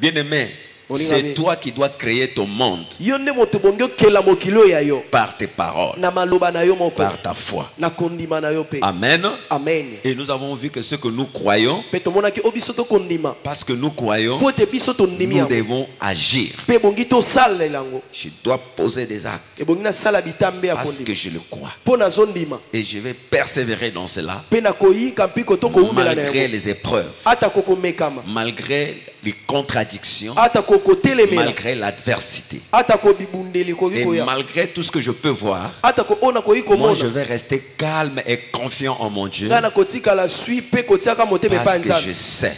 Bien-aimé, c'est toi qui dois créer ton monde par tes paroles, par ta foi. Amen. Amen. Et nous avons vu que ce que nous croyons, parce que nous croyons, nous devons agir. Je dois poser des actes parce que je le crois. Et je vais persévérer dans cela malgré les épreuves, malgré les contradictions, malgré l'adversité. Et malgré tout ce que je peux voir, moi je vais rester calme et confiant en mon Dieu parce que je sais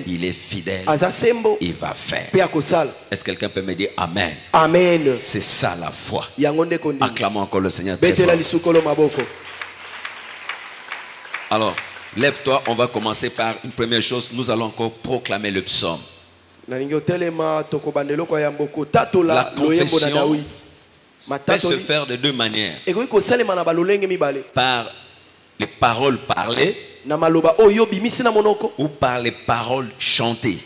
il est fidèle, il va faire. Est-ce que quelqu'un peut me dire Amen? Amen. C'est ça la foi. Acclamons encore le Seigneur très fort. Alors, lève-toi, on va commencer par une première chose. Nous allons encore proclamer le psaume. La confession peut se faire de deux manières. Par les paroles parlées ou par les paroles chantées.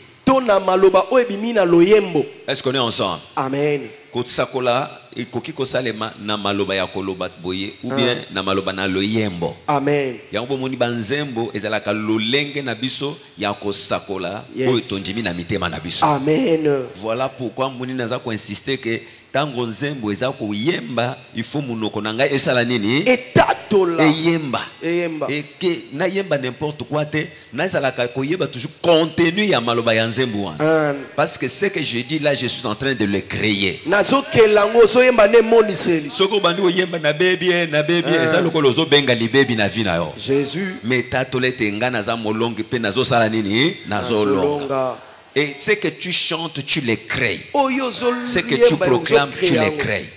Est-ce qu'on est ensemble? Amen. Kotsakola ikoki kosalema na maloba ya koloba boye ou bien na maloba na loyembo. Amen. Yango moni banzembo ezalaka lolenge na biso ya kosakola oyo tonjimi na mitema na biso. Amen. Voilà pourquoi moni naza ko insister que tango nzembo eza ko yemba il faut munoko na ngai esala nini? Etatola. Eyemba. Eyemba. Et que na yemba n'importe quoi te na ezalaka ko yeba toujours contenu ya maloba ya nzembo wana. Parce que ce que je dis là je suis en train de le créer. Soko bandi oyemba na baby eza lokolo zo benga li baby na vie na yo. Jésus. Mais tatole tenga naza molongi pe nazo sala nini? Nazo longa. Et ce que tu chantes, tu les crées. Ce que tu proclames, tu les crées.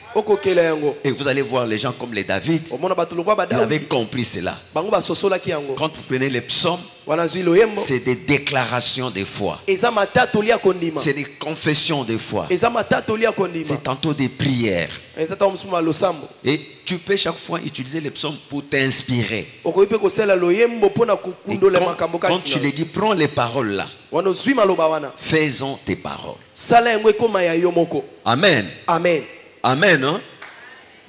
Et vous allez voir les gens comme les David. Ils avaient compris cela. Quand vous prenez les psaumes, c'est des déclarations de foi. C'est des confessions de foi. C'est tantôt des prières. Et tu peux chaque fois utiliser les psaumes pour t'inspirer. Quand tu les dis, prends les paroles là. Faisons tes paroles. Amen. Amen. Amen. Hein?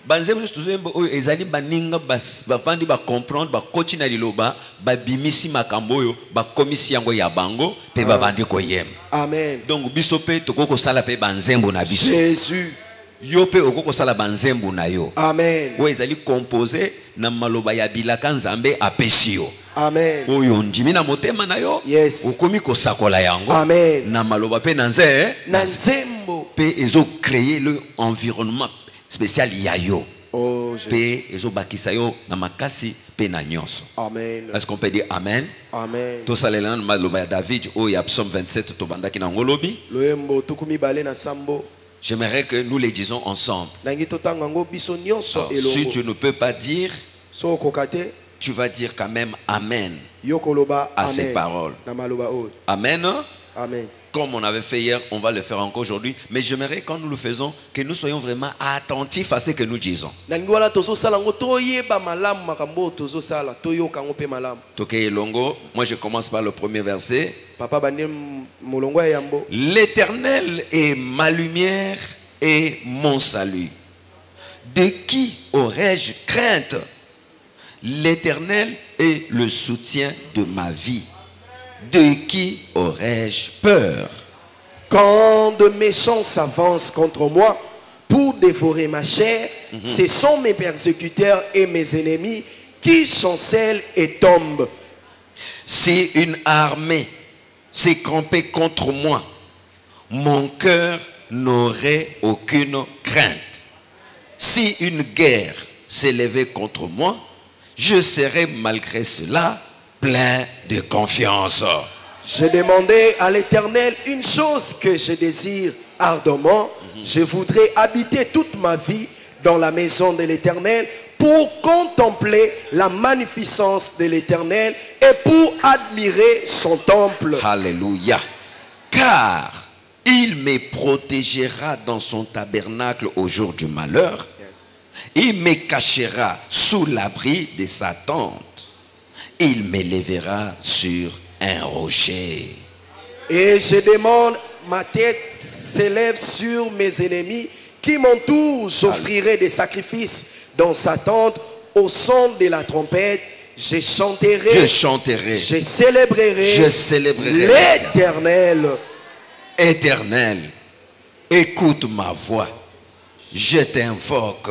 Banzembo tuzembo ezali baninga bavandi ba comprendre ba coach na liloba ba bimisi makambo yo ba komisi yango ya bango pe ba bandi ko yem. Amen. Donc biso pe tokoko sala pe banzembo na biso. Jésus. Yo pe okoko sala banzembo na yo. Amen. O ezali composé na maloba ya bilaka nzambe apesi yo. Amen. Oyo ndimi na motema na yo. Yes. Okomi ko sakola yango. Amen. Na maloba pe na nze. Na nzembo. Pe ezo créer le environnement spécial yayo. Oh Jésus. Pe ezo bakisa yo na makasi pe na nyonso. Amen. Est-ce qu'on peut dire amen? Amen. To salela na maloba ya David o ya Psaume 27 to bandaki na ngolobi. Loyembo tukumi bale na sambo. J'aimerais que nous les disons ensemble. Alors, si tu ne peux pas dire, tu vas dire quand même amen à ces paroles. Amen. Amen. Comme on avait fait hier, on va le faire encore aujourd'hui. Mais j'aimerais quand nous le faisons, que nous soyons vraiment attentifs à ce que nous disons. Toke Longo, moi je commence par le premier verset. L'Éternel est ma lumière et mon salut. De qui aurais-je crainte? L'Éternel est le soutien de ma vie. De qui aurais-je peur? Quand de méchants s'avancent contre moi pour dévorer ma chair, ce sont mes persécuteurs et mes ennemis qui chancellent et tombent. Si une armée s'est campée contre moi, mon cœur n'aurait aucune crainte. Si une guerre s'est levée contre moi, je serai malgré cela plein de confiance. J'ai demandé à l'Éternel une chose que je désire ardemment. Je voudrais habiter toute ma vie dans la maison de l'Éternel pour contempler la magnificence de l'Éternel et pour admirer son temple. Alléluia. Car il me protégera dans son tabernacle au jour du malheur. Il me cachera sous l'abri de sa tente. Il m'élèvera sur un rocher. Et je demande ma tête s'élève sur mes ennemis qui m'entourent, j'offrirai des sacrifices dans sa tente au son de la trompette. Je chanterai, je célébrerai l'Éternel. Éternel, écoute ma voix, je t'invoque,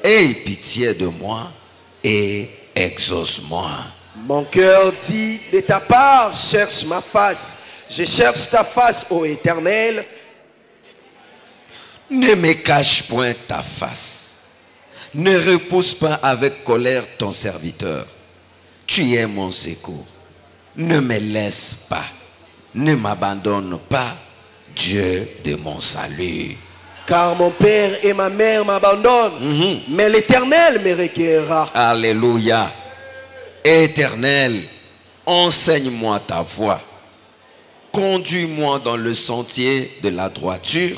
aie pitié de moi et exauce-moi. Mon cœur dit de ta part, cherche ma face. Je cherche ta face, ô Éternel. Ne me cache point ta face. Ne repousse pas avec colère ton serviteur. Tu es mon secours. Ne me laisse pas. Ne m'abandonne pas, Dieu de mon salut. Car mon père et ma mère m'abandonnent, mais l'Éternel me recueillera. Alléluia. Éternel, enseigne-moi ta voie. Conduis-moi dans le sentier de la droiture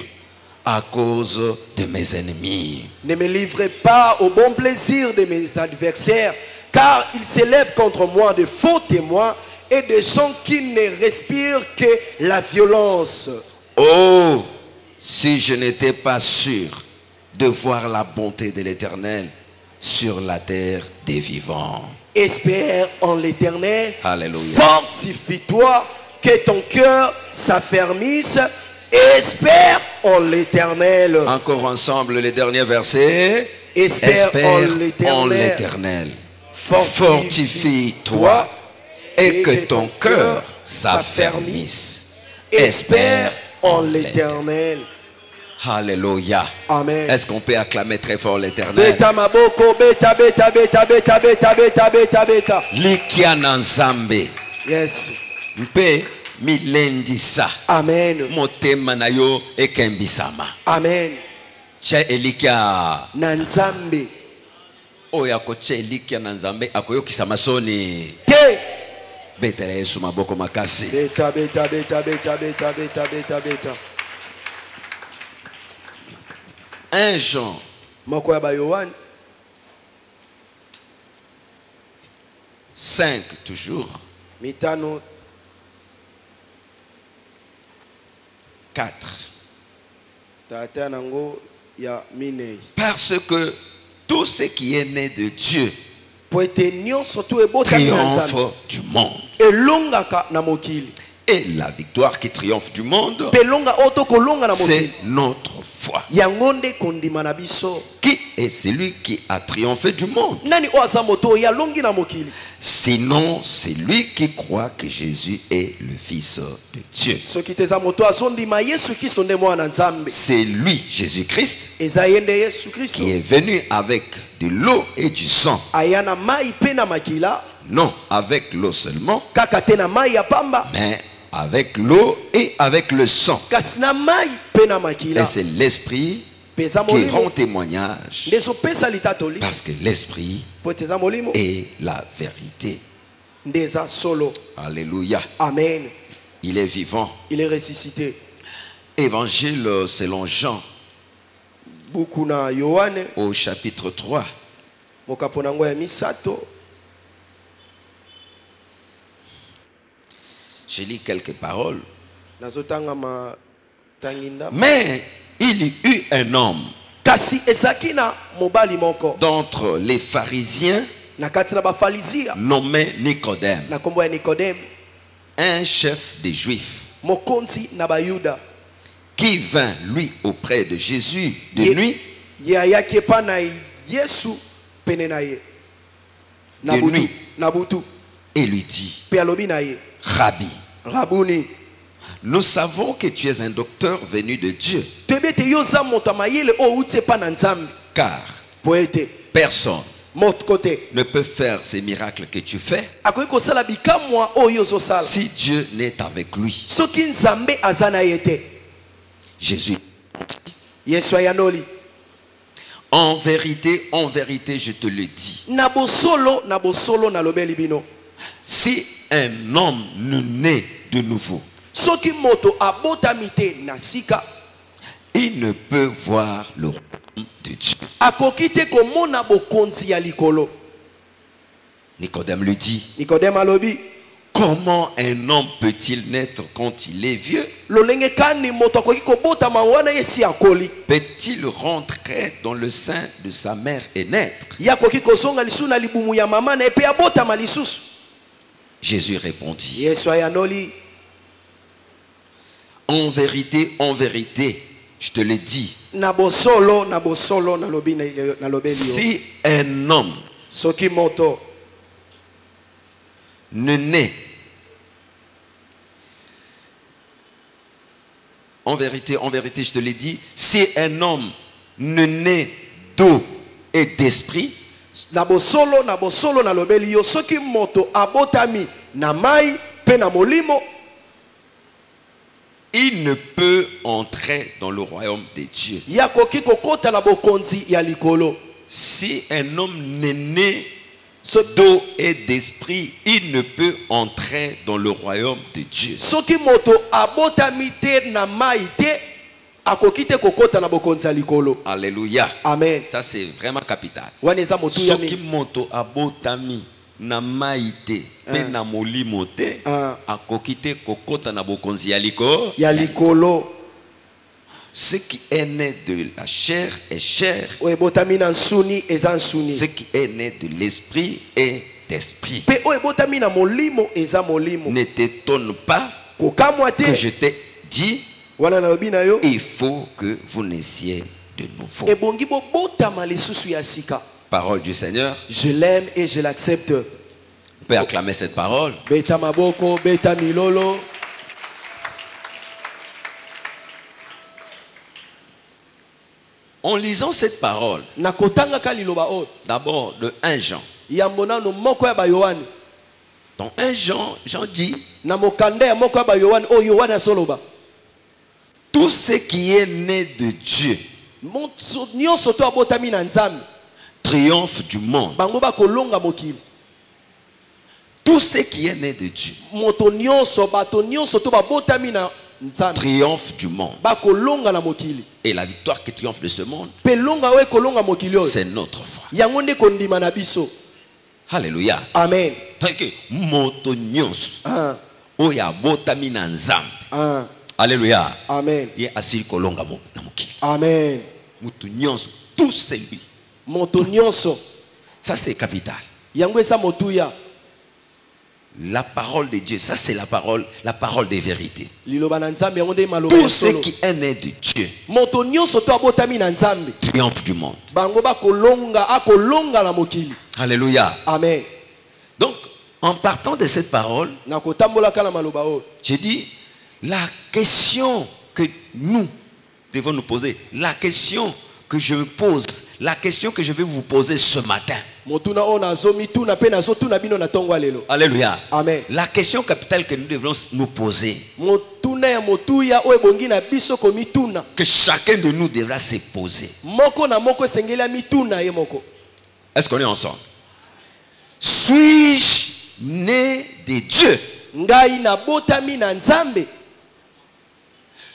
à cause de mes ennemis. Ne me livrez pas au bon plaisir de mes adversaires, car ils s'élèvent contre moi de faux témoins et des gens qui ne respirent que la violence. Oh, si je n'étais pas sûr de voir la bonté de l'Éternel sur la terre des vivants. Espère en l'Éternel. Alléluia. Fortifie-toi, que ton cœur s'affermisse. Espère en l'Éternel. Encore ensemble, les derniers versets. Espère en l'Éternel. Fortifie-toi et que ton cœur s'affermisse. Espère en l'Éternel. Alléluia. Amen. Est-ce qu'on peut acclamer très fort l'Éternel? Likiana nzambe. Yes. Mpe milendisa. Amen. Motema na yo ekembisama. Amen. Che elikia nanzambe. Oya ko che elikia nanzambe akoyokisa masoni. Ke. Betela Yesu maboko makasi. Beta. 1 Jean 5 toujours. 4. Parce que tout ce qui est né de Dieu triomphe du monde. Et la victoire qui triomphe du monde, c'est notre foi. Qui est celui qui a triomphé du monde? Sinon, c'est lui qui croit que Jésus est le Fils de Dieu. C'est lui, Jésus-Christ, qui est venu avec de l'eau et du sang. Non avec l'eau seulement, mais avec l'eau et avec le sang. Et c'est l'esprit qui rend témoignage, parce que l'esprit est la vérité. Alléluia. Amen. Il est vivant. Il est ressuscité. Évangile selon Jean au chapitre 3. Je lis quelques paroles. Mais il y eut un homme d'entre les pharisiens nommé Nicodème, un chef des Juifs, qui vint lui auprès de Jésus de nuit, et lui dit: Rabbi, nous savons que tu es un docteur venu de Dieu, car personne ne peut faire ces miracles que tu fais si Dieu n'est avec lui. Jésus: en vérité, je te le dis, si un homme ne naît de nouveau, il ne peut voir le royaume de Dieu. Nicodème lui dit: comment un homme peut-il naître quand il est vieux? peut-il rentrer dans le sein de sa mère et naître? Jésus répondit, en vérité, je te le dis, si un homme ne naît, en vérité, je te l'ai dit, si un homme ne naît d'eau et d'esprit, il ne peut entrer dans le royaume des dieux. Si un homme n'est né d'eau et d'esprit, il ne peut entrer dans le royaume de Dieu. Alléluia. Amen. Ça c'est vraiment capital. Soki moto abotami na maite pe na molimo te akokite kokota na bokonzi ya likolo. Ce qui est né de la chair est chair. Ce qui est né de l'esprit est d'esprit. Ne t'étonne pas que je t'ai dit, il faut que vous naissiez de nouveau. Parole du Seigneur. Je l'aime et je l'accepte. On peut acclamer cette parole. En lisant cette parole, d'abord de 1 Jean. Dans 1 Jean, Jean dit, tout ce qui est né de Dieu triomphe du monde. Tout ce qui est né de Dieu triomphe du monde. Et la victoire qui triomphe de ce monde, c'est notre foi. Alléluia. Amen. Alléluia. Amen. Amen. Tout c'est lui. Ça c'est capital. La parole de Dieu, ça c'est la parole des vérités. Tout ce qui est né de Dieu triomphe du monde. Alléluia. Amen. Donc, en partant de cette parole, j'ai dit, la question que nous devons nous poser, la question que je me pose, la question que je vais vous poser ce matin. Alléluia. Amen. La question capitale que nous devons nous poser, que chacun de nous devra se poser. Est-ce qu'on est ensemble? Suis-je né de Dieu?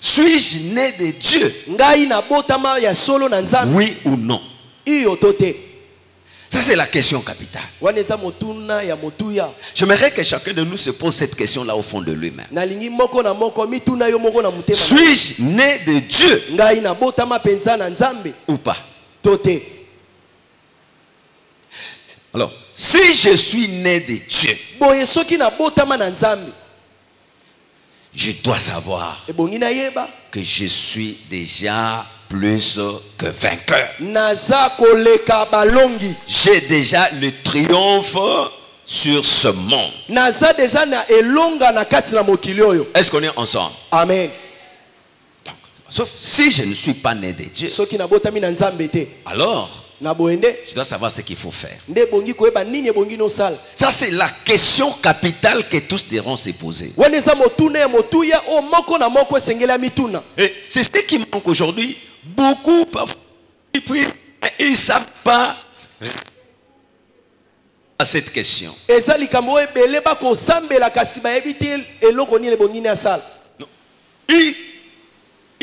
Suis-je né de Dieu? Oui ou non? Ça c'est la question capitale. J'aimerais que chacun de nous se pose cette question-là au fond de lui-même. Suis-je né de Dieu ou pas? Alors, si je suis né de Dieu, je dois savoir que je suis déjà plus que vainqueur. J'ai déjà le triomphe sur ce monde. Est-ce qu'on est ensemble? Amen. Donc, sauf si je ne suis pas né de Dieu, alors je dois savoir ce qu'il faut faire. Ça c'est la question capitale que tous devront se poser. Et c'est ce qui manque aujourd'hui. Beaucoup parfois ils ne savent pas à cette question.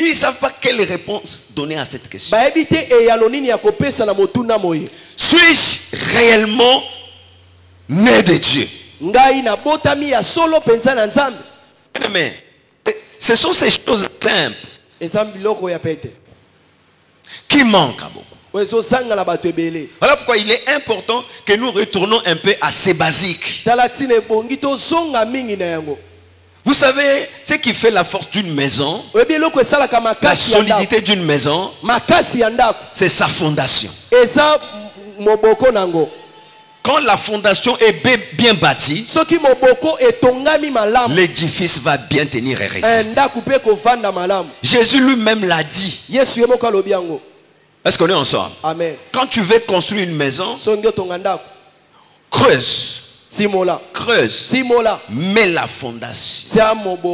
Ils ne savent pas quelle réponse donner à cette question. Suis-je réellement né de Dieu? Mais ce sont ces choses simples qui manquent à beaucoup. Voilà pourquoi il est important que nous retournons un peu à ces basiques. Vous savez, ce qui fait la force d'une maison, la solidité d'une maison, c'est sa fondation. Quand la fondation est bien bâtie, l'édifice va bien tenir et résister. Jésus lui-même l'a dit. Est-ce qu'on est ensemble? Amen. Quand tu veux construire une maison, creuse. Creuse. Mets la fondation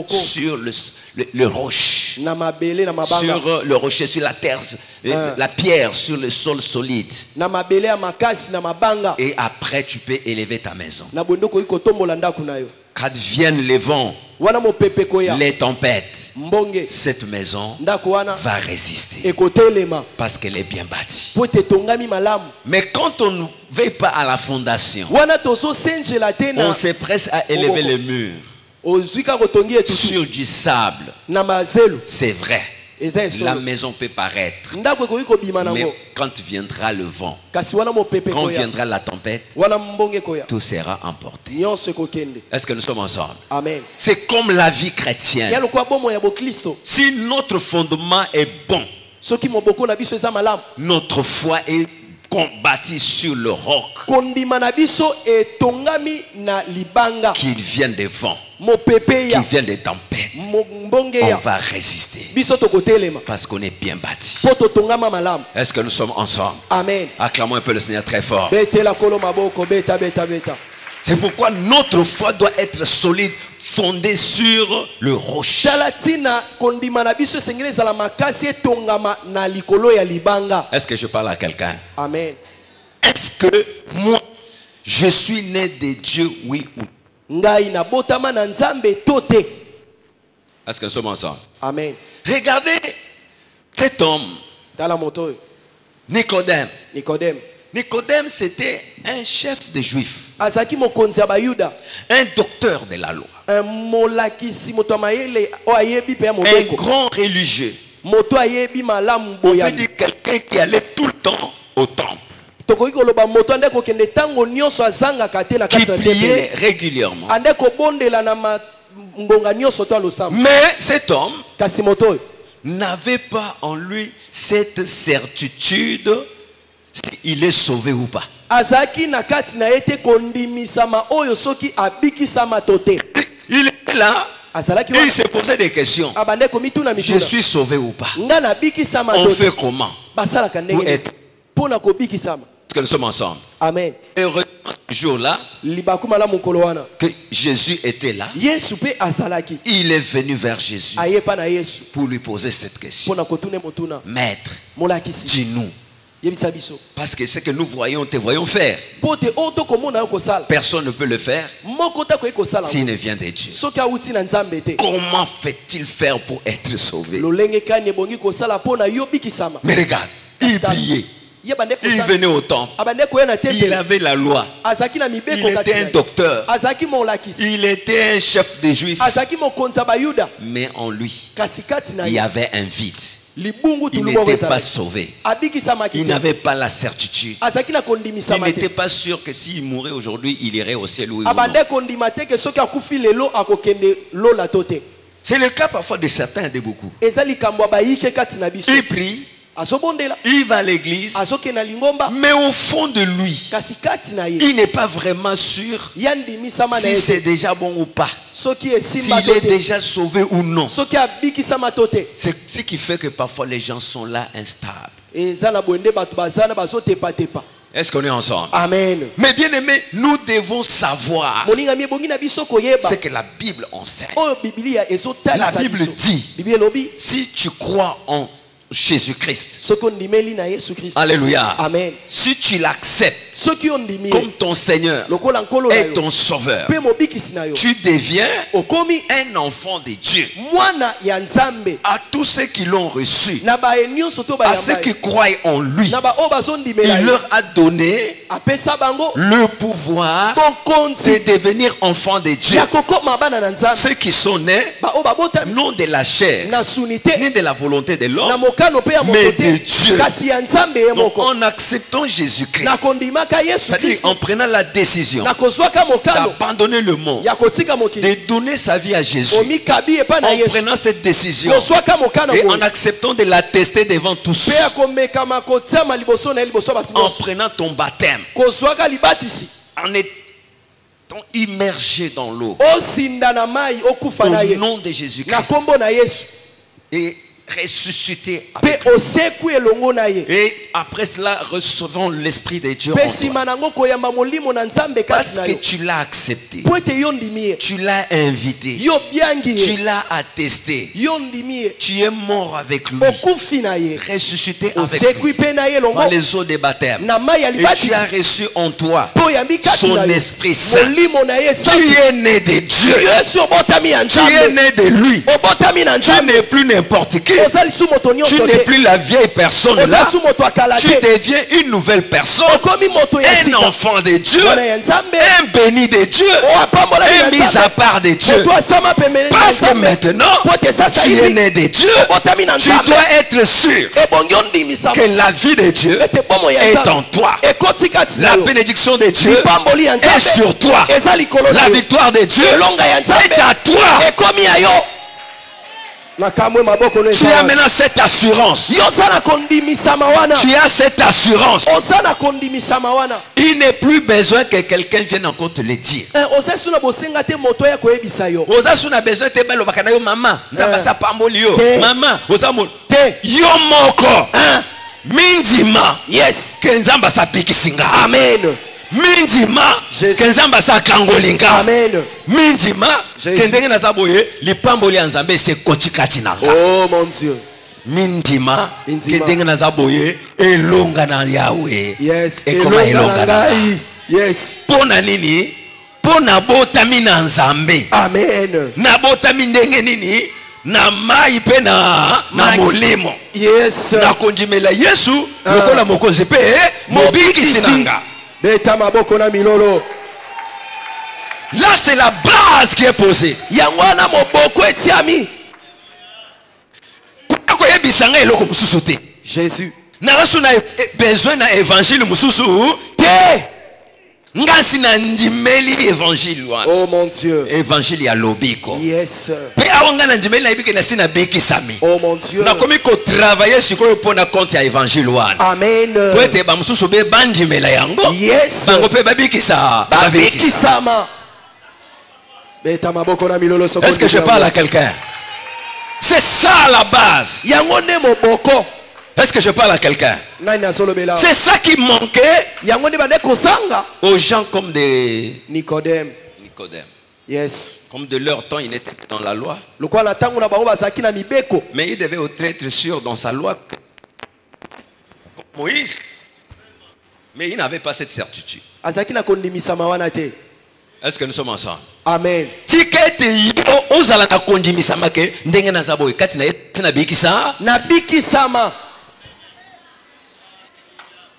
sur le rocher. Sur le rocher, sur la terre, la pierre, sur le sol solide. Et après, tu peux élever ta maison. Qu'adviennent les vents, les tempêtes, cette maison va résister parce qu'elle est bien bâtie. Mais quand on ne veille pas à la fondation, on s'empresse à élever les murs sur du sable. C'est vrai, la maison peut paraître, mais quand viendra le vent, quand viendra la tempête, tout sera emporté. Est-ce que nous sommes ensemble? C'est comme la vie chrétienne. Si notre fondement est bon, notre foi est bâtie sur le roc, qu'il vienne des vents, qu'il vienne des tempêtes, on va résister parce qu'on est bien bâti. Est-ce que nous sommes ensemble? Amen. Acclamons un peu le Seigneur très fort. C'est pourquoi notre foi doit être solide, fondée sur le rocher. Est-ce que je parle à quelqu'un? Amen. Est-ce que moi, je suis né de Dieu, oui ou non? Est-ce que nous sommes ensemble? Amen. Regardez cet homme, Nicodème. Nicodème, c'était un chef des Juifs, un docteur de la loi, un grand religieux. On peut dire quelqu'un qui allait tout le temps au temple, qui priait régulièrement. Mais cet homme n'avait pas en lui cette certitude s'il est sauvé ou pas. Il est là et il se posait des questions. Je suis sauvé ou pas? On fait comment pour être? Est-ce que nous sommes ensemble? Amen. Et heureusement, ce jour-là, que Jésus était là, il est venu vers Jésus pour lui poser cette question. Maître, dis-nous. Parce que ce que nous voyons, te voyons faire. Personne ne peut le faire s'il ne vient de Dieu. Comment fait-il faire pour être sauvé? Mais regarde, il priait. Il venait au temple. Il avait la loi. Il était un docteur. Il était un chef des Juifs. Mais en lui, il y avait un vide. Il n'était pas sauvé. Il n'avait pas la certitude. Il n'était pas sûr que s'il mourait aujourd'hui, il irait au ciel ou non. C'est le cas parfois de certains et de beaucoup. Il prie. Il va à l'église, mais au fond de lui, il n'est pas vraiment sûr si c'est déjà bon ou pas, s'il est déjà sauvé ou non. C'est ce qui fait que parfois les gens sont là instables. Est-ce qu'on est ensemble? Amen. Mais bien aimé, nous devons savoir ce que la Bible enseigne. La Bible dit, si tu crois en Jésus-Christ. Alléluia. Amen. Si tu l'acceptes comme ton Seigneur et ton Sauveur, tu deviens un enfant de Dieu. À tous ceux qui l'ont reçu, à ceux qui croient en lui, il leur a donné le pouvoir de devenir enfants de Dieu. Ceux qui sont nés non de la chair ni de la volonté de l'homme, mais de Dieu. Donc, en acceptant Jésus-Christ, c'est-à-dire en prenant la décision d'abandonner le monde, de donner sa vie à Jésus, en prenant cette décision et en acceptant de l'attester devant tous, en prenant ton baptême, en étant immergé dans l'eau, au nom de Jésus-Christ, et ressuscité avec lui. Et après cela, recevons l'Esprit de Dieu en toi. Parce que tu l'as accepté, tu l'as invité, tu l'as attesté, tu es mort avec lui, ressuscité avec lui par les eaux des baptêmes, et tu as reçu en toi son Esprit Saint. Tu es né de Dieu, tu es né de lui, tu n'es plus n'importe qui. Tu n'es plus la vieille personne là. Tu deviens une nouvelle personne, un enfant de Dieu, un béni de Dieu, un mis à part de Dieu. Parce que maintenant tu es né de Dieu, tu dois être sûr que la vie de Dieu est en toi, la bénédiction de Dieu est sur toi, la victoire de Dieu est à toi. Tu as maintenant cette assurance. Tu as cette assurance. Il n'est plus besoin que quelqu'un vienne encore te le dire. Maman, yo moko mindima que nzamba sapikisinga. Amen. Mindima kenzamba sa kangolinga. Amen. Mindima kendenge na saboye lipamboli ya nzambe se kochikati nanga. Oh mon Dieu. Mindima kendenge na saboye elonga na Yahweh. Yes. Ekoma elonga na. Yes. Pona nini? Pona botami na nzambe. Amen. Na botami ndenge nini? Na mai pe na molimo. Yes. Na konjimela Yesu lokola mokonzi pe mobiki sinanga. Là c'est la base qui est posée. Jésus. N'a besoin d'un évangile mususu. Ngasi na ndimeli évangile wana. Oh mon Dieu. Évangile ya lobiko. Yes. Pe awanga na ndimeli na ibike na sina beki sami. Oh mon Dieu. Na komi ko travailler sikoyo pona compte ya évangile wana. Amen. Po ete ba mususu be bandimela yango. Yes. Bango pe babiki sa. Babiki sama. Est-ce que je parle à quelqu'un? C'est ça la base. Yango mo boko. Est-ce que je parle à quelqu'un? C'est ça qui manquait aux gens comme des Nicodème. Yes. Comme de leur temps, ils n'étaient pas dans la loi. Mais ils devaient être sûrs dans sa loi. Moïse. Mais ils n'avaient pas cette certitude. Est-ce que nous sommes ensemble? Amen.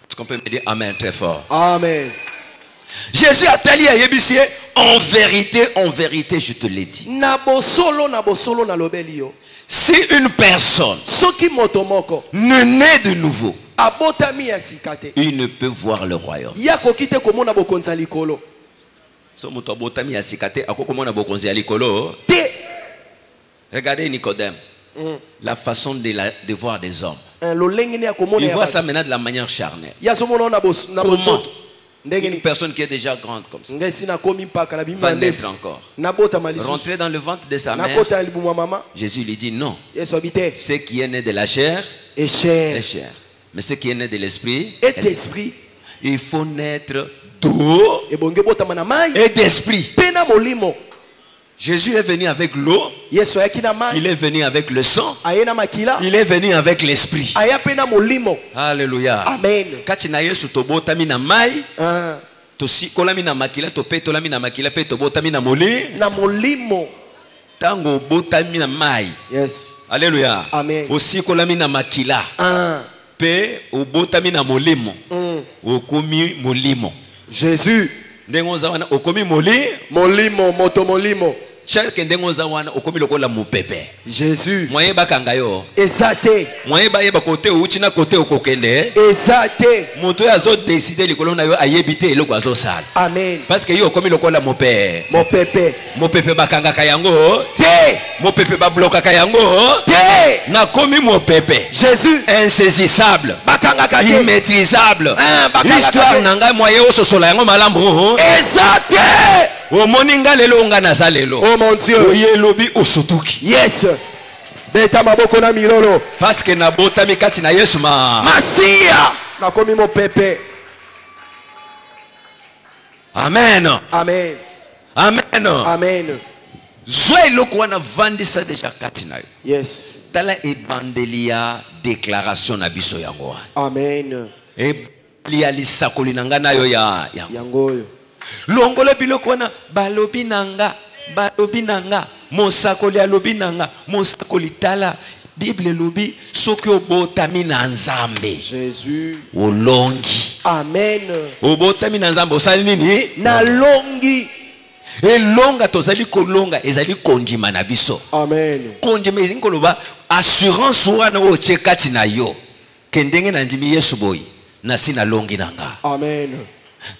Est-ce qu'on peut me dire Amen très fort? Amen. Jésus a tali à Yébisier, en vérité, je te l'ai dit. Si une personne ne naît de nouveau, il ne peut voir le royaume. Regardez Nicodème. La façon de voir des hommes. Il voit ça maintenant de la manière charnelle. Comment une personne qui est déjà grande comme ça va naître encore, rentrer dans le ventre de sa mère. Jésus lui dit non. Ce qui est né de la chair est chair. Mais ce qui est né de l'esprit est l'esprit. Il faut naître d'eau et d'esprit. Jésus est venu avec l'eau. Il est venu avec le sang. Il est venu avec l'esprit. Alléluia. Amen. Katina Yesu tobotami na mai. Tosi kolami na makila tope tolami na makila pe tobotami na molimo. Tango botami na mai. Yes. Alléluia. Amen. Aussi kolami na makila. Pe obotami na molimo. Okomi molimo. Jésus. Ndengoza wana okomi molimo moto molimo. Chaque ndengoza wana okomi lokola mupepe. Jésus. Moye bakanga yo. Exacté. Moye ba yeba côté uchi na côté okokende. Exacté. Moto yazo décider likolo na yo ayebite eloko azo sala. Amen. Parce que yo okomi lokola mupepe. Mopepe bakanga kayango. Te. Mopepe ba bloka kayango. Te. Na komi mopepe. Jésus. Insaisissable. Bakanga kate. Immaîtrisable. Histoire nanga moye ososola yango malamu. Exacté. O moninga lelo nga nazalelo. Oh mon Dieu. Oye lobi osutuki. Yes. Beta maboko na milolo. Parce que na botami kati na Yesu ma. Masia. Na komi mo pepe. Amen. Amen. Amen. Amen. Zoe loko wana vandisa deja kati na yo. Yes. Tala ebandelia déclaration na biso yango. Amen. Ebandelia lisakoli nanga na yo ya yango yo. Longolo biloko wana balobi nanga mosakoli alobi nanga mosakoli tala Bible lobi soki obotami na Nzambe Jésus olongi. Amen. Obotami na Nzambe osali nini? Na longi. Elonga tozali kolonga ezali kondima na biso. Amen. Kondima ezali koloba assurance wana otie kati na yo kendenge na ndimi Yesu boyi na sina longi nanga. Amen.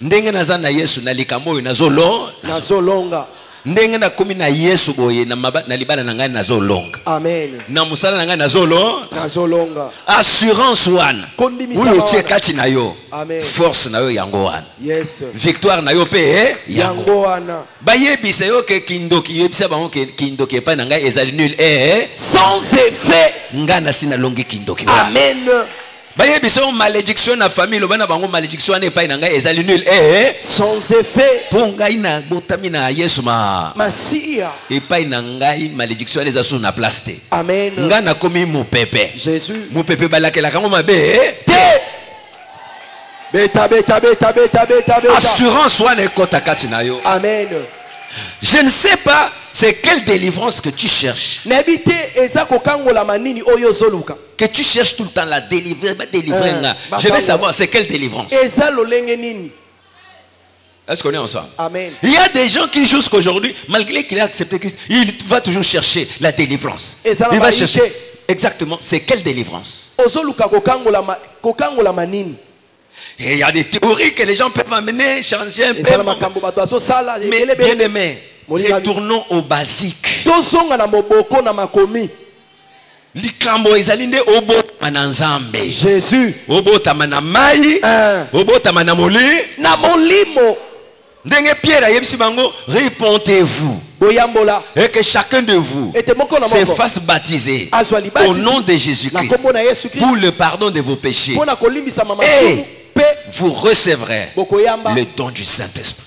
Ndenge naza na Yesu na likambo oyo nazolonga. Ndenge na komi na Yesu boye na libala na ngai nazolonga. Amen. Na musala na ngai nazolonga. Assurance wana uyo tie kati na yo. Amen. Force na yo yango wana. Yes. Victoire na yo pe yango wana. Bayebisa yo ke kindoki yebisa bango ke kindoki pa na ngai ezali nul sans effet. Ngana sina longi kindoki. Amen. Bayebisa yo malédiction na famille lo bana bango malédiction na epai na ngai ezali nul sans effet. Po ngai na botami na Yesu Masia. Epai na ngai malédiction eza sur na place te. Amen. Ngana komi mopepe. Jésus. Mopepe balakela kango mabe te. Beta. Assurance wana ekota kati na yo. Amen. Je ne sais pas c'est quelle délivrance que tu cherches. Que tu cherches tout le temps la délivrer. Je veux savoir c'est quelle délivrance. Est-ce qu'on est ensemble? Amen. Il y a des gens qui jusqu'aujourd'hui, malgré qu'il a accepté Christ, il va toujours chercher la délivrance. Il va chercher. Exactement, c'est quelle délivrance? Et il y a des théories que les gens peuvent amener, changer un peu. Mais bien aimé, retournons au basique. Likambo ezali nde obotama na Nzambe. Jésus. Obotama na mai. Obotama na molimo. Ndenge Pierre ayebisi bango, répondez-vous. Et que chacun de vous se fasse baptiser au nom de Jésus-Christ pour le pardon de vos péchés. Et vous recevrez le don du Saint-Esprit.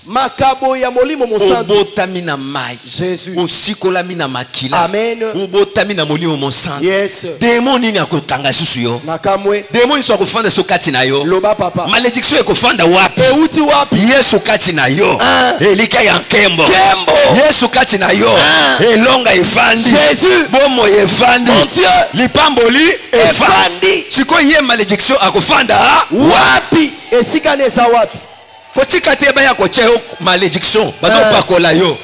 Obotamina mai. Jésus. Osikolamina makila. Amen. Obotamina molimo monsanto. Yes. Démon nini akokanga susu yo. Démon so akofanda so kati na yo. Loba papa. Malédiction ekofanda wapi? Euti wapi? Yesu kati na yo. Elika ya nkembo. Yesu kati na yo. Elonga efandi. Jésus. Bomo efandi. Mon Dieu. Lipamboli efandi. Siko ye malédiction akofanda wapi? Esika neza wapi? Kotika te ba ya koche malédiction. Bazo pakola yo.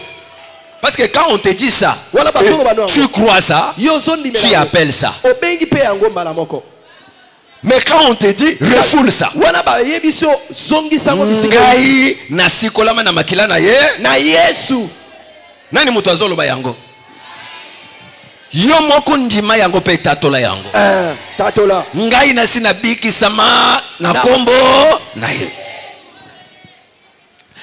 Parce que quand on te dit ça, tu crois ça, tu appelles ça. Mais quand on te dit refoule ça, ngai nasikolama na makila na ye na Yesu. Nani mutu azoloba yango? Yo moko ndima yango pe tatola yango. Tatola. Ngai nasi na biki sama na kombo na ye.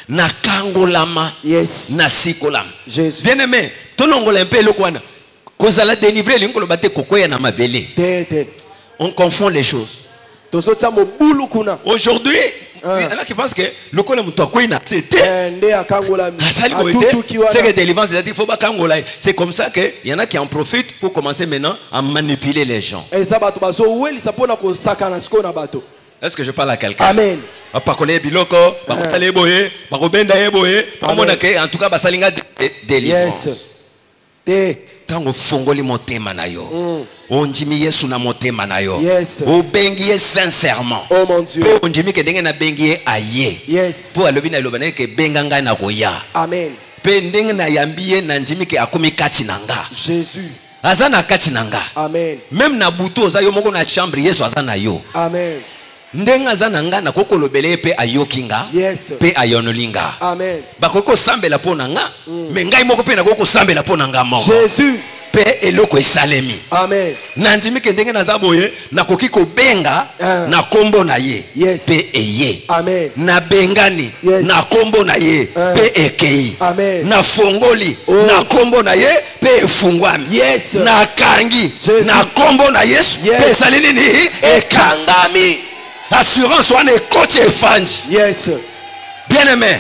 Na kangolama. Yes. Na sikolama. Jésus. Bien aimé, tolongola un peu lokwana. Kozala délivrer lingolo bate kokoya na mabele. On confond les choses. Aujourd'hui, Il y en a qui pensent que le colon c'était. C'est comme ça qu'il y en a qui en profitent pour commencer maintenant à manipuler les gens. Est-ce que je parle à quelqu'un? Amen. En tout cas, délivrance. Quand on fongoli motema na yo, on jimi Yesu na motema na yo, on bengiye sincèrement. Oh mon Dieu. On jimi ke ndenge na bengiye aye. Pour alobi na lobane ke benganga na koya. Amen. Pe ndenge na yambiye na njimi ke akomi kati nanga. Jésus. Azana kati nanga. Amen. Même na buto za yo moko na chambre Yesu azana yo. Amen. Ndenga azana nga na kokolobele pe ayokinga. Pe ayonolinga. Amen. Bakoko sambela pona nga, mais ngai moko pe na koko sambela pona nga moko. Jésus. Pe eloko esalemi. Amen. Nandimi ke ndenge na zaboye na koki ko benga na kombo na ye. Pe eye. Amen. Na bengani na kombo na ye pe ekei. Amen. Na fongoli na kombo na ye pe efungwami. Na kangi na kombo na Yesu pe esalini ni ekangami. Assurance wana ekoti efanji. Bien aimé.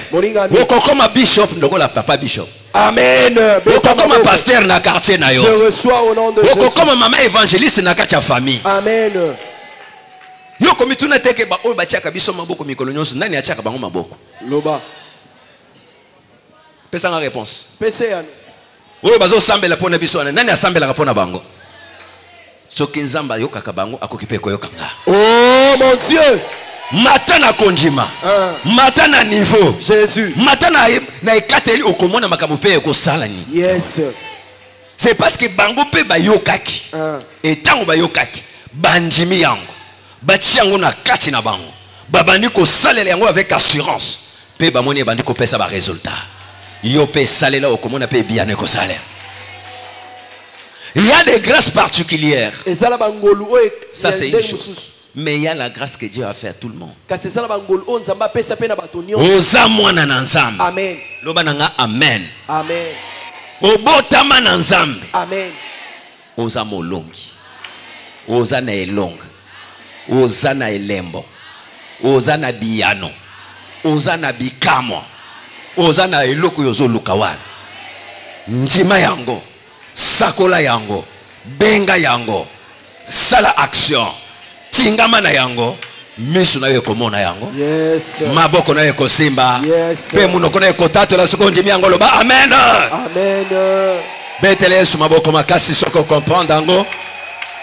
Okokoma bishop ndokola papa bishop. Amen. Okokoma pasteur na quartier na yo. Je reçois au nom de Jésus. Okokoma maman évangéliste na kati ya famille. Amen. Yo komituna teke ba oyo batiaka biso maboko mikolo nyonso nani atiaka bango maboko? Loba. Pesa nga réponse. Pesa ya. Oyo bazo sambela pona biso wana nani asambela pona bango? Soki nzamba yo kaka bango akokipe koyoka nga. Oh mon Dieu. Matana konjima. Matana niveau. Jésus. Matana na ekateli okomona makambo pe ko salani. Yes. C'est parce que bango pe ba yokaki. Et tango ba yokaki, banjimi yango. Bati yango na kati na bango. Babandi ko salela yango avec assurance. Pe ba moni bandi ko pesa ba résultat. Yo pe salela okomona pe biane ko salaire. Il y a des grâces particulières. Ça c'est une chose. Mais il y a la grâce que Dieu a fait à tout le monde. Amen. Amen. Amen. Obotama na nzambe. Amen. Oza molongi. Oza na elonga. Oza na elembo. Oza na biyano. Oza na bikamo. Oza na eloko yozo lukawan. Njima yango. Sakola yango, benga yango, sala action, tingama na yango, misu na yeko mona yango, maboko na yeko simba, pe munoko na yeko tato la suko ndimi yango loba, amen. Amen. Betele yesu maboko makasi soko comprendre yango,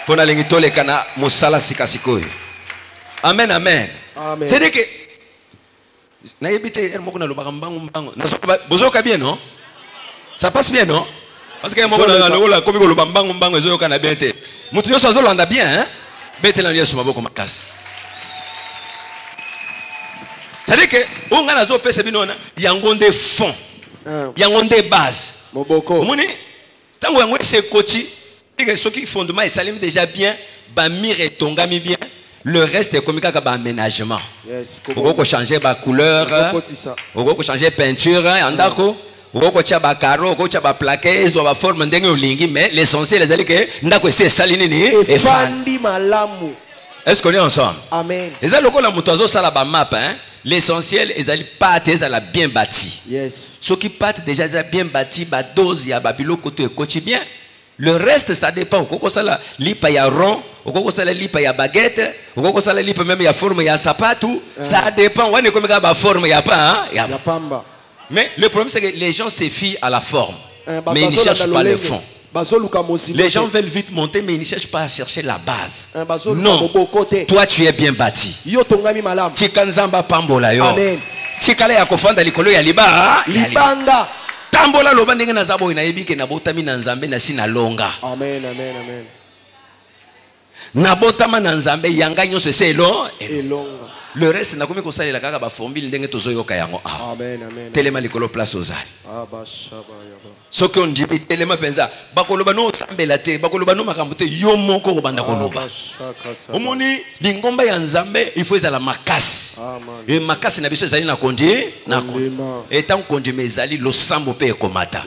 pona lengi tole kana musala sikasikoy. Amen, amen. C'est-à-dire que, na yebite moko na loba mbangu mbangu, bozoka bien non? Ça passe bien non? Parce que moi la comme le bambango mbango ezo kana bien te. Mutu nyoso azolanda bien hein. Bete na Yesu maboko makasi. C'est-à-dire que on ngana zo pesa binona yango nde fond. Yango nde base. Moboko. Moni tango yango se coach que ce qui fondement est salim déjà bien, ba mire tongami bien. Le reste est comme un aménagement. On peut changer la couleur, on peut changer la peinture, on peut changer la carreau, on peut changer la plaque, on peut forme mais l'essentiel c'est que ndako c'est salini et fan. Est-ce qu'on est ensemble? Amen. Et ça le la motozo ça la map hein. L'essentiel est d'aller pâte ça la bien bâti. Yes. Ceux qui pâte déjà ça bien bâti, ba dose ya babilo côté coach bien. Le reste ça dépend. Koko sala lipa ya rond, koko sala lipa ya baguette, koko sala lipa même ya forme ya sapatou, ça dépend. On est comme ba forme ya pas hein, ya pamba. Mais le problème c'est que les gens se fient à la forme, mais ils ne cherchent pas le fond. Les gens veulent vite monter, mais ils ne cherchent pas à chercher la base. Non, toi tu es bien bâti. Chikanzamba pambola yo. Chikale ya kofanda likolo ya liba. Libanga. Tambola loba ndenge na zabo inayebi ke na botami na nzambe na sina longa. Amen, amen, amen. Na botama na nzambe yanga nyonso selo elonga. Le reste na komi kosalela kaka ba formule ndenge tozoyoka yango. Amen, amen. Telema likolo place ozali. Bashaba yaba. Soki on dit telema penza bakoloba no sambela te bakoloba no makambo te yo moko ko banda koloba. Omoni lingomba ya nzambe il faut ezala makasi. Et makasi na biso ezali na kondier na ko. Et tant kondier ezali lo sambo pe ekomata.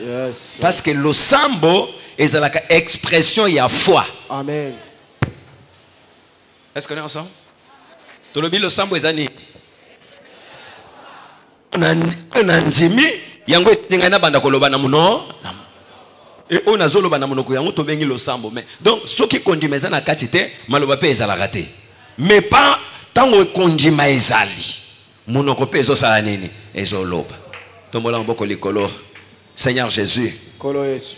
Parce que lo sambo ezala ka expression ya foi. Amen. Est-ce qu'on est ensemble? Tolobi lo sambo ezani Nanjimi yango etenga na banda koloba na muno. Et on a zolo bana monoko yango to bengi lo sambo mais donc ce qui kondimeza na katite maloba pe ezala raté mais pas tango kondima ezali monoko pe ezo sala nini ezoloba tombola mboko likolo Seigneur Jésus.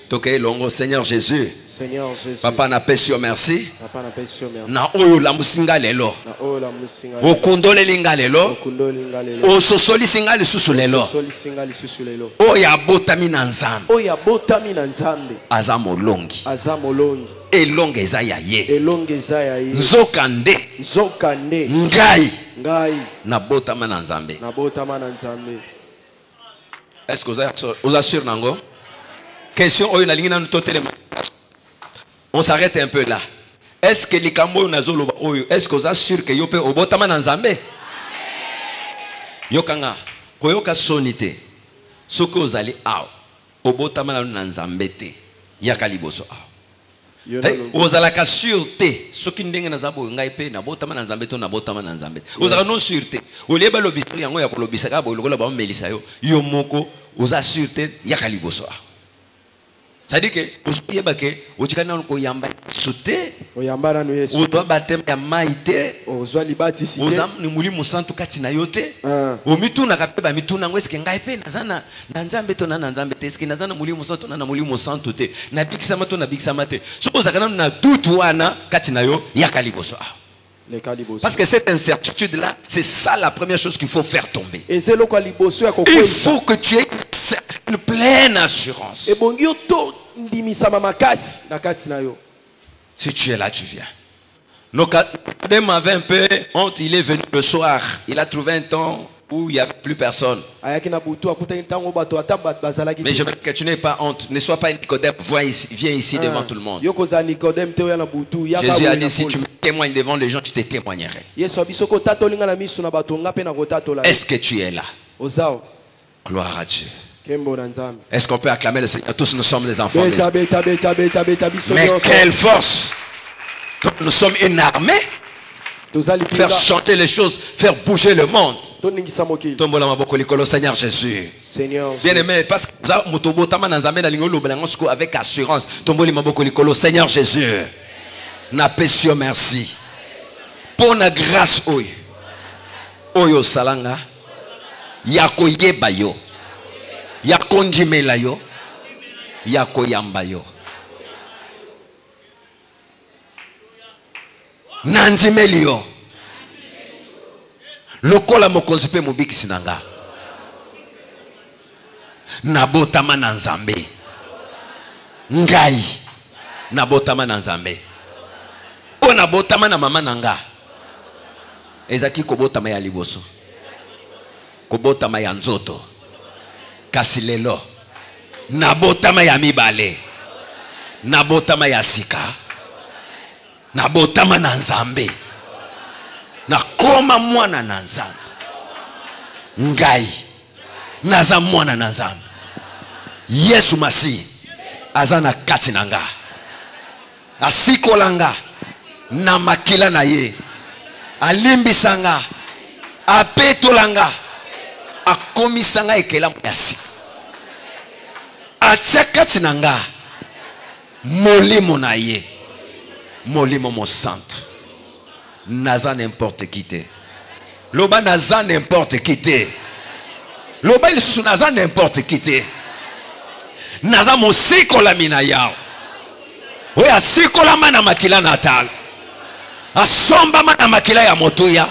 Toke longo Seigneur Jésus. Seigneur Jésus. Papa na pesio merci. Papa na pesio merci. Na oyo la musinga lelo. Na oyo la musinga. Okondole linga lelo. Okondole linga lelo. Ososoli singa lisusu lelo. Ososoli singa lisusu lelo. Oya botami na nzambe. Oya botami na nzambe. Azamo longi. Azamo longi. Elonge eza ya ye. Elonge eza ya ye. Nzokande. Nzokande. Ngai. Ngai. Na botama na nzambe. Na botama na nzambe. Est-ce que vous assure nango? Question on s'arrête un peu là. Est-ce que les Kambo nazolo est-ce que vous assure que yope obotama na nzambe? Yokanga koyoka sonité. Soko ozali aw obotama na nzambe te yakaliboso aw. Ozala ka sûreté soki ndenge na zabo ngai pe na botama na nzambe to na botama na nzambe. Ozala non sûreté. Oleba lobiso yango ya kolobisa ka bo lokola ba melisa yo yo moko oza sûreté yakaliboso aw. C'est-à-dire que vous avez oyamba sauté oyamba na Yesu odoa batem ya maite ozwa libati ozam ni muri musantu kati na yote omituna kapeba mituna ngo eske ngai pe nazana na nzambe to na nzambe te eske nazana muri musantu na muri musantu te na bikisama to na bikisama te soko zakana na dutu wana kati na yo yakaliboso. Parce que cette incertitude-là, c'est ça la première chose qu'il faut faire tomber. Il faut que tu aies une pleine assurance. Si tu es là, tu viens. Nicodème avait un peu honte, il est venu le soir. Il a trouvé un temps où il n'y avait plus personne. Mais je veux que tu n'aies pas honte. Ne sois pas Nicodème, viens ici devant tout le monde. Jésus a dit, si tu me témoignes devant les gens, je te témoignerai. Est-ce que tu es là? Gloire à Dieu. Est-ce qu'on peut acclamer le Seigneur? Tous nous sommes des enfants de Dieu. Mais quelle force! Nous sommes une armée. Faire chanter les choses, faire bouger le monde. Seigneur Jésus. Bien aimé, parce que avec assurance. Seigneur Jésus. Na pesio merci. Pour la grâce oyo salanga. Yako yeba yo. Yako njimela yo. Yako yamba yo. Nanjimeli yo. Lokola mokonzi pe mobikisi nanga. Nabotama na nzambe. Ngai. Nabotama na nzambe. O nabotama na mama nanga. Ezaki kobotama ya liboso. Kobotama ya nzoto. Kasi lelo. Nabotama ya mibale. Nabotama ya sika. Nabotama na nzambe. Nakoma mwana na nzambe. Ngai. Naza mwana na nzambe. Yesu Masi. Azana kati nanga. Asikolanga. Na makila na ye. Alimbisanga. Apetolanga. Akomisanga ekela mwasi. Atiakati nanga. Molimo na ye. Molimo mon santo. Naza n'importe qui te. Loba naza n'importe qui te. Loba il sous naza n'importe qui te. Naza mon sikola mina yao. Oya sikola mana makila natal. Asomba mana makila ya motuya.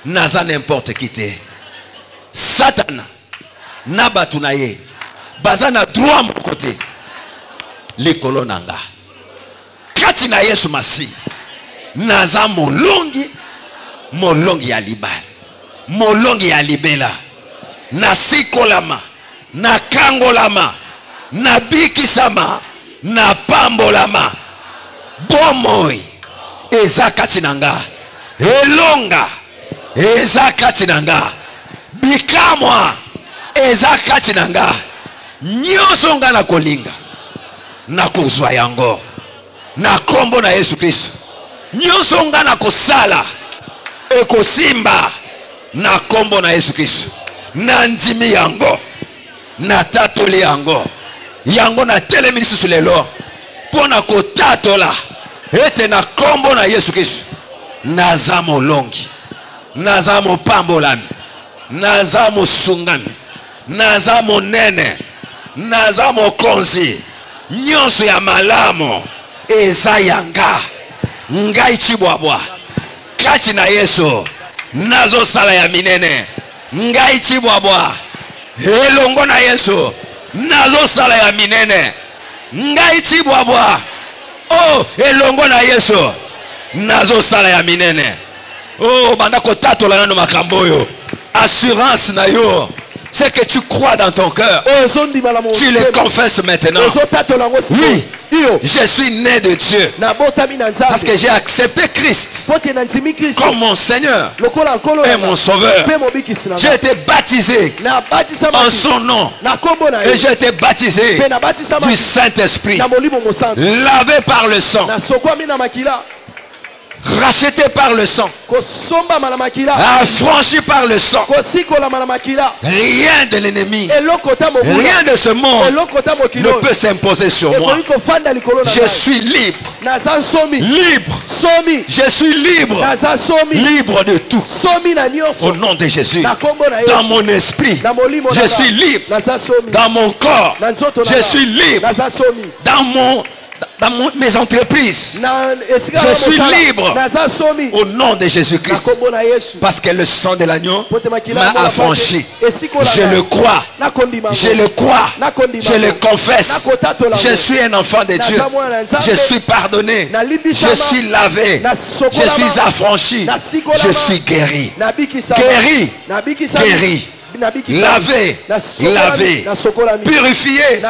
Naza n'importe qui te. Satana. Nabatu na ye. Baza na droit mon côté. Likolo nanga. Kati na Yesu Masi. Naza molongi. Molongi ya libala. Molongi ya libela. Na sikolama. Na kangolama. Na bikisama. Na pambolama. Bomoi. Eza kati nanga. Elonga. Eza kati nanga. Bikamwa. Eza kati nanga. Nyonso nga na kolinga. Na kozwa yango. Na kombo na Yesu Kristo. Nyonso nga na kosala. Ekosimba. Na kombo na Yesu Kristo. nandimi yango na tatoli yango yango na telemi lisusu lelo pona kotatola ete na kombo na Yesu Kristo naza molongi naza mopambolami naza mosungami naza monene naza mokonzi nyonso ya malamu eza yanga ngai chibwabwa kati na Yesu nazo sala ya minene ngai chibwabwa elongo na Yesu nazo sala ya minene ngai chibwabwa oh elongo na Yesu nazo sala ya minene oh banda kotatola nano makambo yo assurance na yo c'est que tu crois dans ton cœur tu le confesses maintenant oui je suis né de Dieu parce que j'ai accepté Christ comme mon Seigneur et mon Sauveur. J'ai été baptisé en son nom et j'ai été baptisé du Saint-Esprit, lavé par le sang, racheté par le sang, affranchi par le sang. Rien de l'ennemi, rien de ce monde ne peut s'imposer sur moi. Je suis libre, libre, je suis libre, libre de tout. Au nom de Jésus, dans mon esprit, je suis libre. Dans mon corps, je suis libre. Dans mes entreprises, je suis libre au nom de Jésus-Christ parce que le sang de l'agneau m'a affranchi. Je le crois, je le crois, je le confesse. Je suis un enfant de Dieu, je suis pardonné, je suis lavé, je suis affranchi, je suis guéri, guéri, guéri. Lavé, lavé, purifié,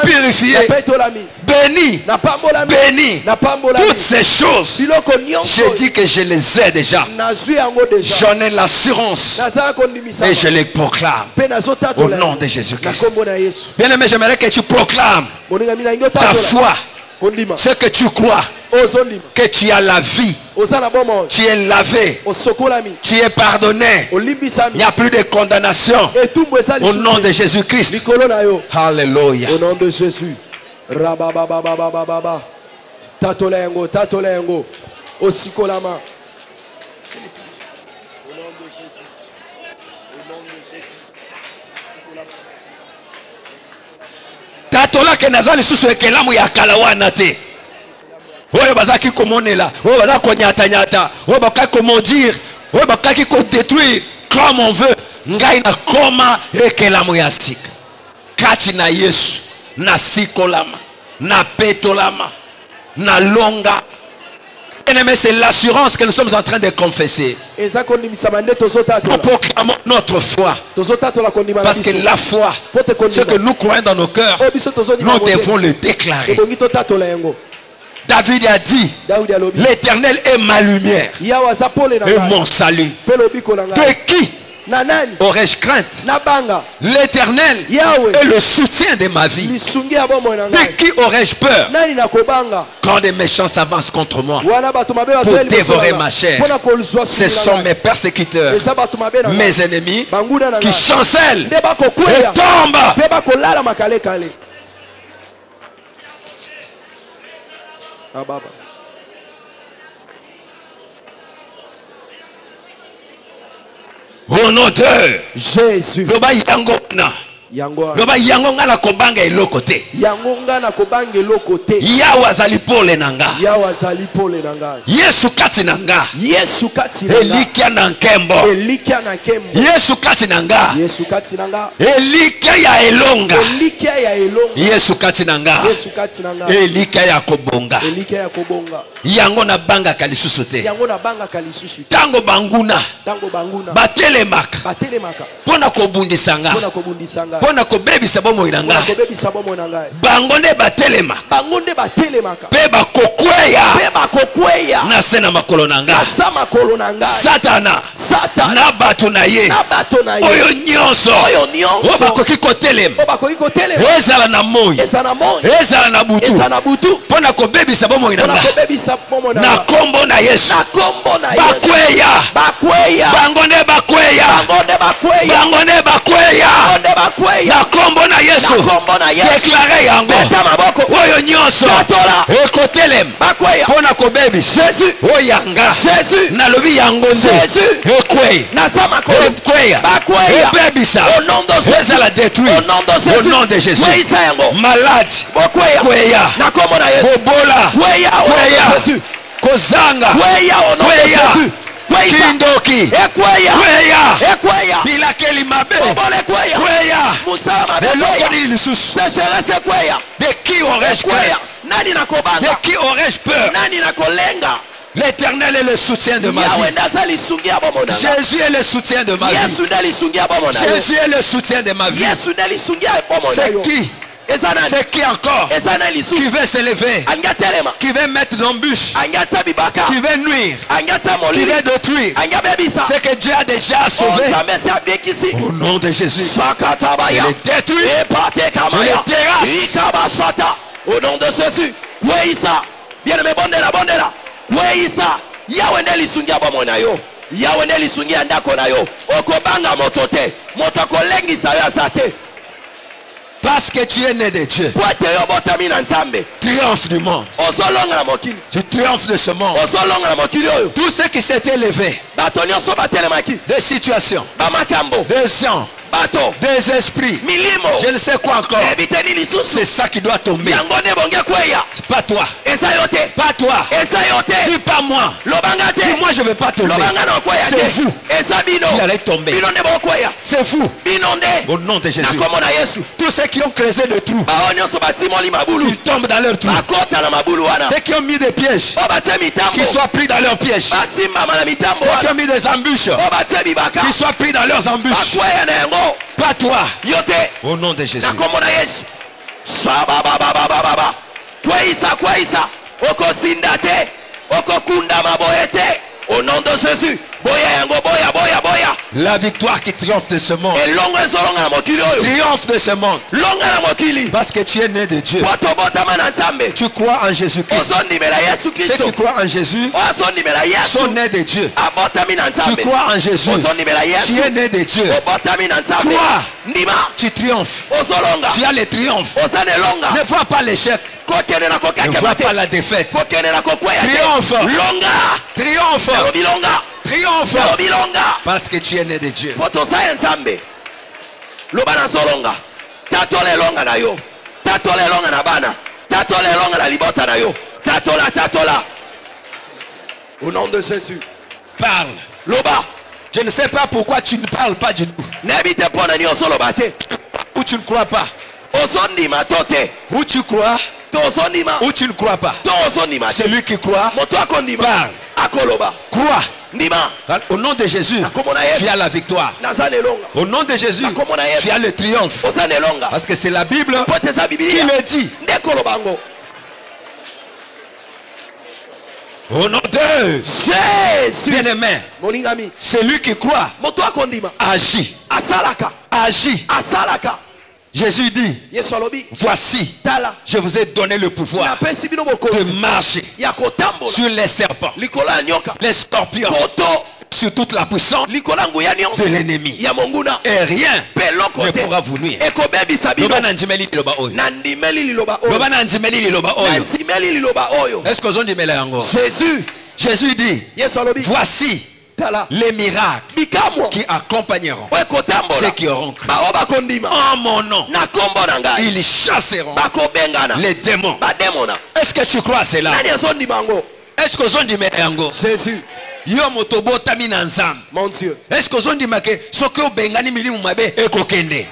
purifié, béni, béni. Toutes ces choses, j'ai dit que je les ai déjà. J'en ai l'assurance et je les proclame au nom de Jésus-Christ. Bien aimé, j'aimerais que tu proclames ta foi, ce que tu crois, que tu as la vie, tu es lavé, tu es pardonné, il n'y a plus de condamnation au nom de Jésus-Christ. Alléluia. Au nom de Jésus. Tatolengo, tatolengo, osikolama. Au nom de Jésus. Au nom de Jésus. Tatola ke nazali susu ekelamu ya kalawana te. Oyo bazaki komonela, oyo bazaki konyata nyata, oyo bakaki komodire, oyo bakaki ko détruire comme on veut. Ngai na koma ekelamu ya sika. Kati na Yesu, na sikolama, na petolama, na longa. Bien-aimé, c'est l'assurance que nous sommes en train de confesser. Nous proclamons notre foi. Parce que la foi, ce que nous croyons dans nos cœurs, nous devons le déclarer. David a dit, l'Éternel est ma lumière et mon salut. De qui aurais-je crainte? L'Éternel est le soutien de ma vie. De qui aurais-je peur? Quand des méchants s'avancent contre moi pour dévorer ma chair, ce sont mes persécuteurs, mes ennemis qui chancellent et tombent. Au nom de Jésus. Loba yango ngana kobanga eloko te. Yawe azali pole nanga. Yesu kati nanga. Elikia na nkembo. Yesu kati nanga. Elikia ya elonga. Yesu kati nanga. Elikia ya kobonga. Yango na banga kalisusu te. Tango banguna. Batelemaka. Pona kobundisanga. pona ko bebisa bomo inanga bango nde batelema pe bakokweya na sena makolo nanga satana na bato na ye oyo nyonso o bakoki kotelema ezala na moi ezala na butu pona ko bebisa bomo inanga na kombo na Yesu bakweya bango nde bakweya na kombo na Yesu déclarer yango oyo nyonso ekotelem pona ko bebisa oyanga na lobi yango nde ekweya ebebisa ezala détruit au nom de Jésus malade kweya bobola kweya kozanga kweya kindoki kweya bilakeli mabe kweya eloko nini lisusu de qui aurais-je crainte de qui aurais-je peur L'Éternel est le soutien de ma vie. Jésus est le soutien de ma vie. Jésus est le soutien de ma vie. C'est qui? C'est qui encore qui veut s'élever, qui veut mettre d'embûches, qui veut nuire, qui veut détruire? C'est que Dieu a déjà sauvé. Au nom de Jésus, je les détruis, je les terrasse. Au nom de Jésus, bien-aimé, bondela. Yawe nde lisungia bomo na yo, Yawe nde lisungia ndako na yo, okobanga motote, motako lengisa yo asate. Parce que tu es né de Dieu. Triomphe du monde. Tu triomphes de ce monde. Tout ce qui s'est élevé, des situations, des gens, des esprits, je ne sais quoi encore, c'est ça qui doit tomber. C'est pas toi. Pas toi. Dis pas moi. Dis moi je ne vais pas tomber. C'est vous. Il allait tomber. C'est vous. Au nom de Jésus. Tous ceux qui ont creusé le trou, qu'ils tombent dans leur trou. Ceux qui ont mis des pièges, qu'ils soient pris dans leurs pièges. Ceux qui ont mis des embûches, qu'ils soient pris dans leurs embûches. Pas toi. Au nom de Jésus. Au nom de Jésus. La victoire qui triomphe de ce monde. Triomphe de ce monde. Parce que tu es né de Dieu. Tu crois en Jésus-Christ. Ceux qui croient en Jésus sont nés de Dieu. Tu crois en Jésus. Tu es né de Dieu. Crois. Tu triomphes. Tu as le triomphe. Ne vois pas l'échec. Ne vois pas la défaite. Triomphe. Triomphe. Triomphe. Parce que tu es né de Dieu. Au nom de Jésus. Parle. Je ne sais pas pourquoi tu ne parles pas du tout. Ou tu ne crois pas. Ou tu crois. Ou tu ne crois pas. Celui qui croit parle. Crois. Au nom de Jésus, tu as la victoire. Au nom de Jésus, tu as le triomphe. Parce que c'est la Bible qui le dit. Au nom de Jésus, bien-aimé, celui qui croit agit. Agit. Jésus dit, voici, je vous ai donné le pouvoir de marcher sur les serpents, les scorpions, sur toute la puissance de l'ennemi. Et rien ne pourra vous nuire. Est-ce que vous avez dit Jésus dit, voici les miracles qui accompagneront ceux qui auront cru. En mon nom, ils chasseront les démons. Est-ce que tu crois à cela? Est-ce que vous avez dit Jésus? Mon Dieu. Est-ce que vous avez dit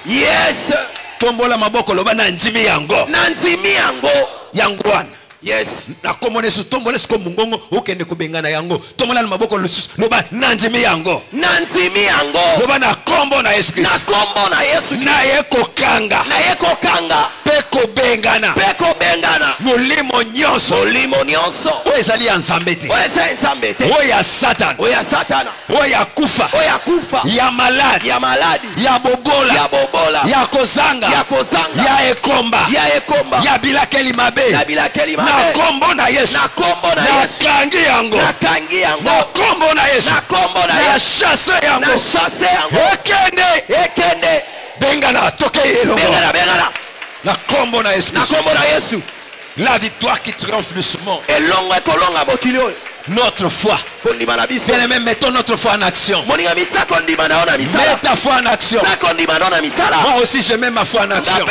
yes. Tombola maboko loba na njimi yango. Nanzimi yango. Yangwana. Yes. Na komone su tombole sko mungongo okende kubengana yango. Tomola na maboko lususu loba nanzimi yango. Nanzimi yango. Loba na kombo na Yesu Kristo. Na kombo na Yesu Kristo. Na yeko kanga. Na yeko kanga. Peko bengana. Peko bengana. Molimo nyonso. Molimo nyonso. Oyezali ya nzambete. Oyezali nzambete. Oya Satan. Oya Satana. Oya kufa. Oya kufa. Ya maladi. Ya maladi. Ya bobola. Ya bobola. Ya kozanga. Ya kozanga. Ya ekomba. Ya ekomba. Ya bilakeli mabe. Ya bilakeli mabe. Na kombo na Yesu. Na kombo na Yesu. Na kangi yango. Na kangi yango. Na kombo na Yesu. Na kombo na Yesu. Na chasse yango. Na chasse yango. Ekende. Ekende. Bengana toke yelo. Bengana bengana. Na kombo na Yesu. Na kombo na Yesu. La victoire qui triomphe le monde. Elongo ekolonga mokili oyo. Notre foi. Bien aimé, mettons notre foi en action. Mets ta foi en action. Moi aussi, je mets ma foi en action.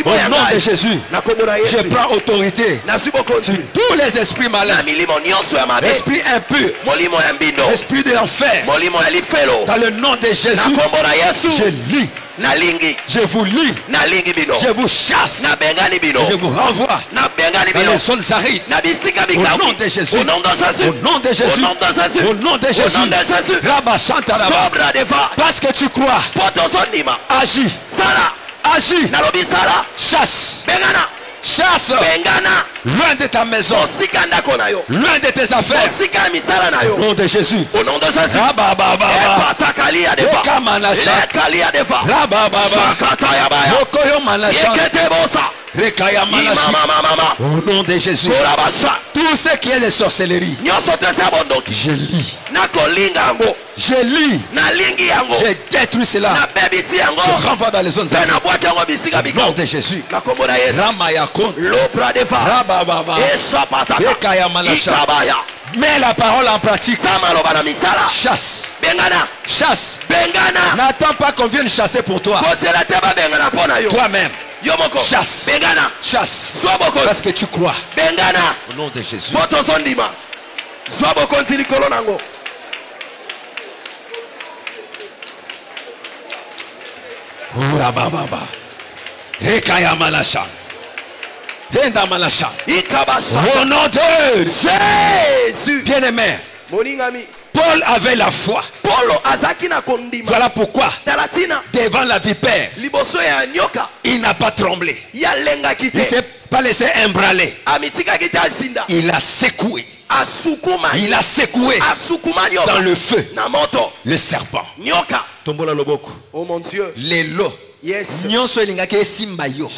Au nom de Jésus, je prends autorité sur tous les esprits malins, esprits impurs, esprits de l'enfer. Dans le nom de Jésus, je lis. Je vous lis. Je vous chasse. Je vous renvoie dans les zones arides. Au nom de Jésus. Au nom de Jésus. Au nom de Jésus. Rabba chanta là-bas. Parce que tu crois. Agis. Agis. Chasse. Chasse loin de ta maison, loin de tes affaires. Au nom de Jésus. Au nom de Jésus. Au nom de Jésus. Tout ce qui est de sorcellerie, je lis. Je lis. Je détruis cela. Je renvoie dans les zones arides. Au nom de Jésus. Mets la parole en pratique. Chasse. Chasse. N'attends pas qu'on vienne chasser pour toi. Toi-même. Chasse. Chasse. Parce que tu crois. Au nom de Jésus. Au nom de Jésus. Bien-aimé, Paul avait la foi. Voilà pourquoi, devant la vipère, il n'a pas tremblé. Il ne s'est pas laissé embraler. Il a secoué. Il a secoué dans le feu le serpent. Oh mon Dieu. Les lots. Yes.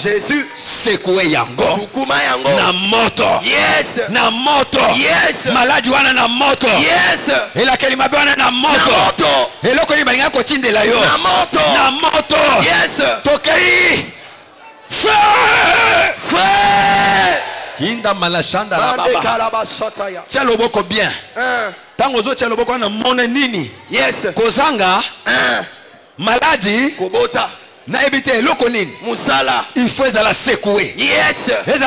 Jésus secoué yango na moto. Yes. Na moto. Yes. Maladi wana na moto. Yes. Ela kelima bana na moto. Eloko ni balinga ko tindela yo. Na moto. Na moto. Yes. Tokei. Feu. Feu. Kinda malashanda la baba. Tia loboko bien. Tango zo tia loboko na mone nini? Yes. Kozanga. Maladie. Kobota. Na ebite loko nini? Musala. Il faut la secouer. Yes.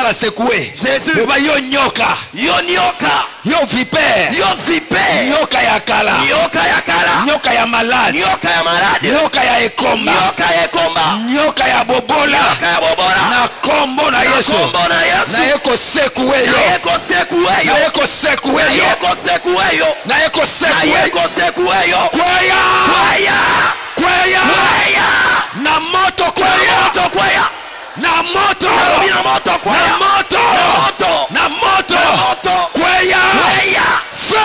La secouer. Jésus. Loba yo nyoka. Yo nyoka. Yo vipère. Yo vipère. Nyoka ya kala. Nyoka ya kala. Nyoka ya malade. Nyoka ya malade. Nyoka ya ekomba. Nyoka ya ekomba. Nyoka ya bobola. Nyoka ya bobola. Na kombo na Yesu. Na kombo na Yesu. Na yeko secouer yo. Na yeko secouer yo. Na yeko secouer yo. Na yeko secouer yo. Na yeko secouer. Na yeko secouer yo. Kwaya. Kwaya. Kwaya. Kwaya. Na moto kwaya. Na moto kwaya. Na moto. Na moto kwaya. Na moto. Na moto. Na moto. Na moto. Kwaya. Kwaya. Feu.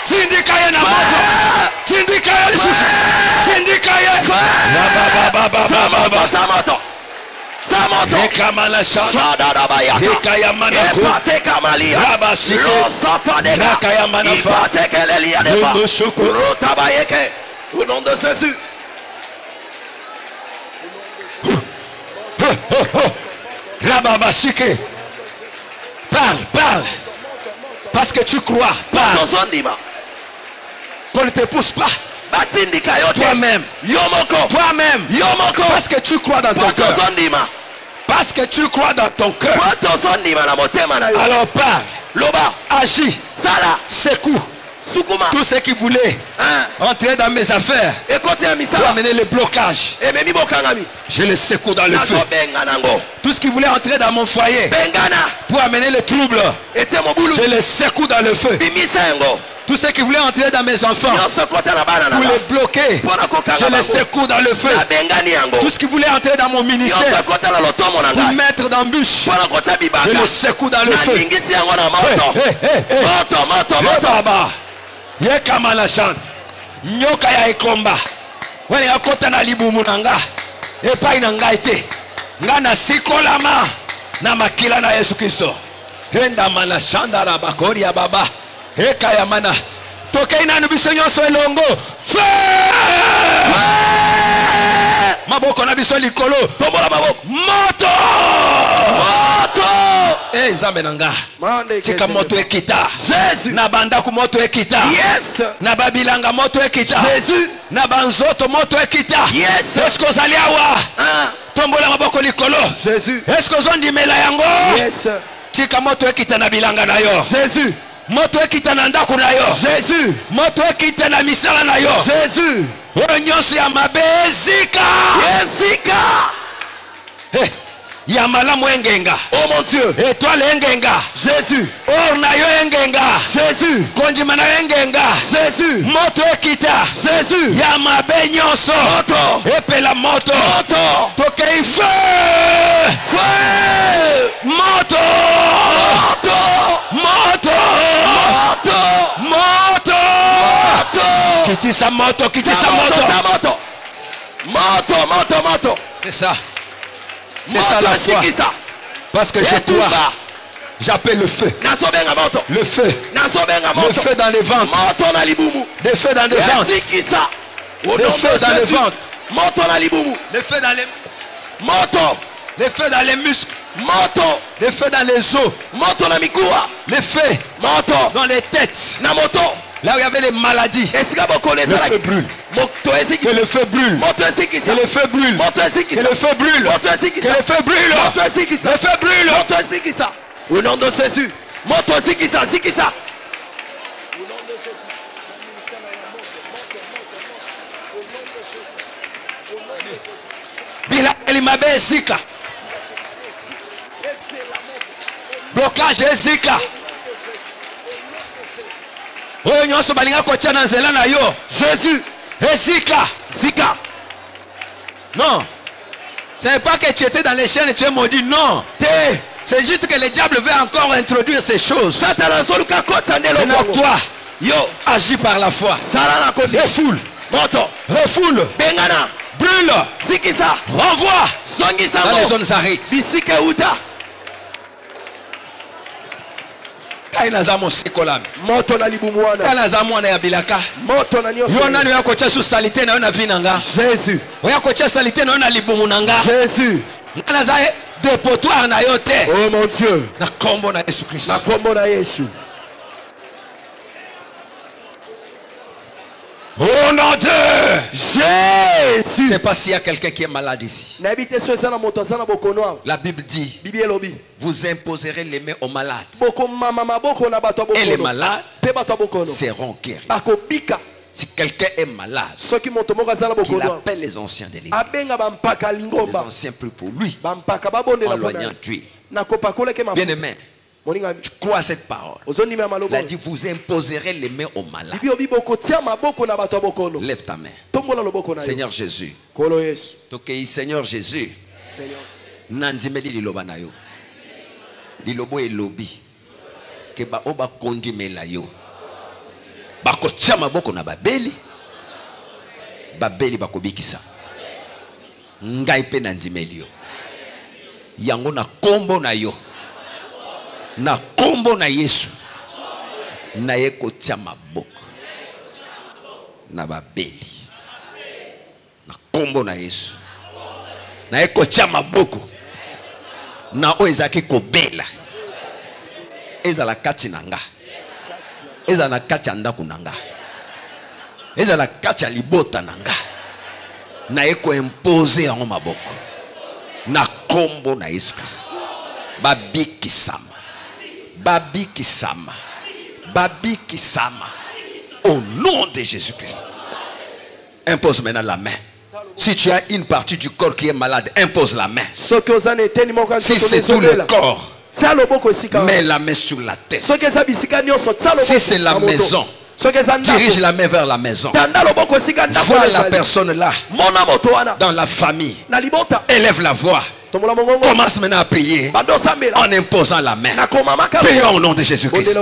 Tindika ye na moto. Tindika ye lisusu. Tindika ye. Samoto. Samoto. Ekamala shana. Ekaya manako. Kamalia. Rabashike. Losafadega. Rakaya manafa. Ipatekelelia defa. Lomoshoko. Rotabayeke. Au nom de Jésus. Rababashike. Parle. Parce que tu crois. Parle. Qu'on ne te pousse pas. Toi-même. Toi-même. Parce que tu crois dans ton cœur. Parce que tu crois dans ton cœur. Alors parle. Loba. Agis. Sala. Secoue. Tous ceux qui voulaient entrer dans mes affaires pour amener le blocage, je les secoue dans le feu. Tout ce qui voulait entrer dans mon foyer pour amener le trouble, je les secoue dans le feu. Tous ceux qui voulaient entrer dans mes enfants pour les bloquer, je les secoue dans le feu. Tout ce qui voulait entrer dans mon ministère pour mettre dans bûche, je les secoue dans le feu. Yekamala chan nyoka ya ekomba wale yakota na libumu nanga epai na ngai te nga na sikolama na makila na Yesu Kristo enda mana shandara bakori ya baba eka ya mana tokei nanu biso nyonso elongo maboko na biso likolo tombola maboko moto Nzambe nanga tika moto ekita na bandaku moto ekita na babilanga moto ekita na banzoto moto ekita est-ce que ozali awa tombola maboko likolo est-ce que ozondimela yango tika moto ekita na bilanga na yo moto ekita na ndaku na yo moto ekita na misala na yo oyo nyonso ya mabe ezika Yamala mwengenga. Oh mon Dieu. Étoile engenga. Jésus. Or na yo engenga. Jésus. Konjima na engenga. Jésus. Moto ekita. Jésus. Yama benyonso. Moto. Epela moto. Moto. Tokei feu. Feu. Moto. Moto. Moto. Moto. Moto. Moto. Kitisa moto. Kitisa moto. Moto. Moto. Moto. Moto. C'est ça. C'est ça la foi. Parce que je crois. J'appelle le feu. Le feu. Le feu dans les ventres. Le feu dans les ventres. Le feu dans les ventres. Le feu dans les motos. Le feu dans les muscles. Le feu dans les os. Le feu dans les têtes. Là où il y avait les maladies, le feu brûle. Que le feu brûle. Que le feu brûle. Que le feu brûle. Que le feu brûle. Le feu brûle. Au nom de Jésus. Moto zikisa, zikisa. Bila elimabe zika. Blocage de zika. Oyo nyonso balinga kotia na nzela na yo. Jésus. Zika. Zika. Non. Ce n'est pas que tu étais dans les chaînes et tu es maudit. Non. C'est juste que le diable veut encore introduire ces choses. Maintenant toi, agis par la foi. Refoule. Refoule. Brûle. Renvoie dans les zones arides. Kainaza mosikolami. Moto na libumwana. Kanaza mwana ya bilaka. Moto na nyoso. Yo nani yakocha su salite na yo na vinanga. Jésus. Oyakocha salite na yo na libumunanga. Jésus. Kanaza dépotoir na yo te. Oh mon Dieu. Na kombo na Yesu Kristo. Na kombo na Yesu. Au nom de Jésus. C'est pas s'il y a quelqu'un qui est malade ici. La Bible dit, vous imposerez les mains aux malades. Et les malades seront guéris. Si quelqu'un est malade, qu'il appelle les anciens de l'église. Les anciens prient pour lui en loignant d'huile. Bien-aimé, je crois à cette parole. Il a dit, vous imposerez les mains aux malades. Lève ta main. Seigneur Jésus. Seigneur Jésus. Nandimeli liloba na yo. Lilobo elobi. Ke ba oba kondimela yo. Bakotia maboko na babeli. Babeli bakobikisa. Ngai pe nandimeli yo. Yango na kombo na yo. Na kombo na Yesu na ye kotia maboko na babeli na kombo na Yesu na ye kotia maboko na o ezaki kobela ezala kati nanga ezala kati ya ndako nanga ezala kati ya libota nanga na ye ko imposer yango maboko na kombo na Yesu Kristo babiki sama Babi kisama. Babi kisama. Au nom de Jésus-Christ. Impose maintenant la main. Si tu as une partie du corps qui est malade, impose la main. Si c'est tout le corps, mets la main sur la tête. Si c'est la maison, dirige la main vers la maison. Vois la personne là, dans la famille. Élève la voix. Commence maintenant à prier en imposant la main. Prions au nom de Jésus-Christ.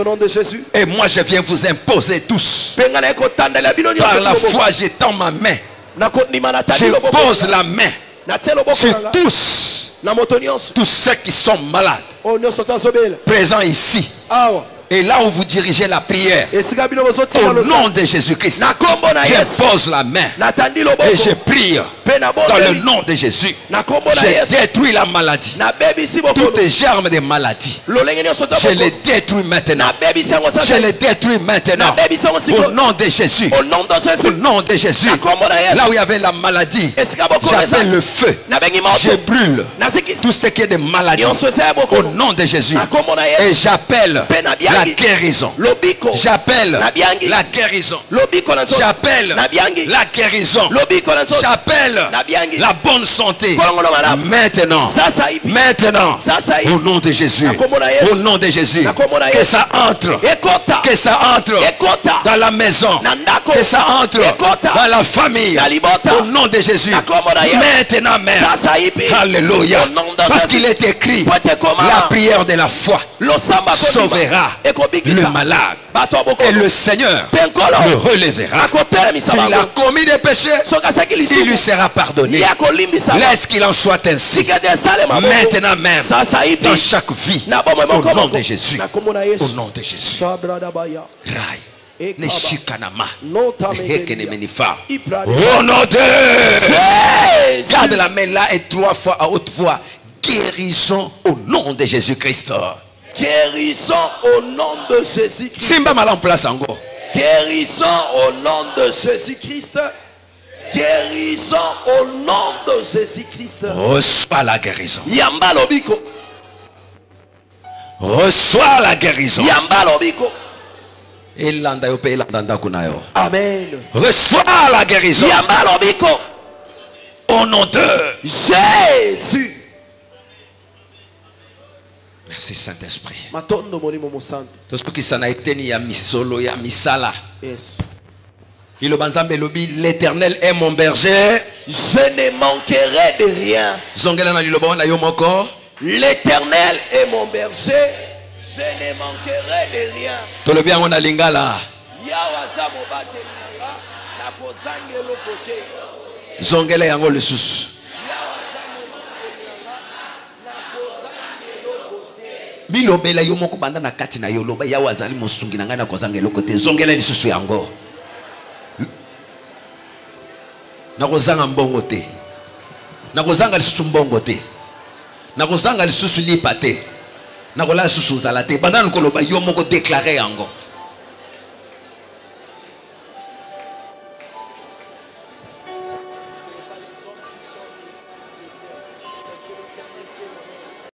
Et moi je viens vous imposer tous. Par la foi, j'étends ma main. Je pose la main sur tous ceux qui sont malades, présents ici. Et là où vous dirigez la prière, au nom de Jésus-Christ, je pose la main et je prie dans le nom de Jésus. Je détruis la maladie, toutes les germes de maladie. Je les détruis maintenant. Je les détruis maintenant. Au nom de Jésus. Au nom de Jésus. Là où il y avait la maladie, j'appelle le feu. Je brûle tout ce qui est de maladie. Au nom de Jésus. Et j'appelle la guérison. J'appelle la guérison. J'appelle la guérison. J'appelle la bonne santé. Maintenant. Maintenant. Au nom de Jésus. Au nom de Jésus. Que ça entre. Que ça entre dans la maison. Que ça entre dans la famille. Au nom de Jésus. Maintenant même. Alléluia. Parce qu'il est écrit, la prière de la foi sauvera le malade. Et le Seigneur le relèvera. S'il a commis des péchés, il lui sera pardonné. Laisse qu'il en soit ainsi. Maintenant même, dans chaque vie. Au nom de Jésus. Au nom de Jésus. Rai. Neshikanama. Nehekenemenifa. Au nom de Jésus. Garde la main là et 3 fois à haute voix. Guérison au nom de Jésus-Christ. Guérison au nom de Jésus-Christ. Simba mal en place encore. Guérison au nom de Jésus-Christ. Guérison au nom de Jésus-Christ. Reçois la guérison. Yamba lobiko. Reçois la guérison. Yamba lobiko. Amen. Reçois la guérison. Yamba lobiko. Au nom de Jésus. Merci Saint-Esprit. Tout ce qui s'en a été ni à misolo ya misala. Yes. L'Éternel est mon berger. Je ne manquerai de rien. L'Éternel est mon berger. Je ne manquerai de rien. Tout le bien on a lingala. Zongela yango le sous. Milobela yo moko banda na kati na yo loba ya wazali mosungi na ngana kozanga lokote zongela lisusu yango na kozanga mbongo te na kozanga lisusu mbongo te na kozanga lisusu lipa te na kola lisusu zala te banda nkoloba yo moko déclarer yango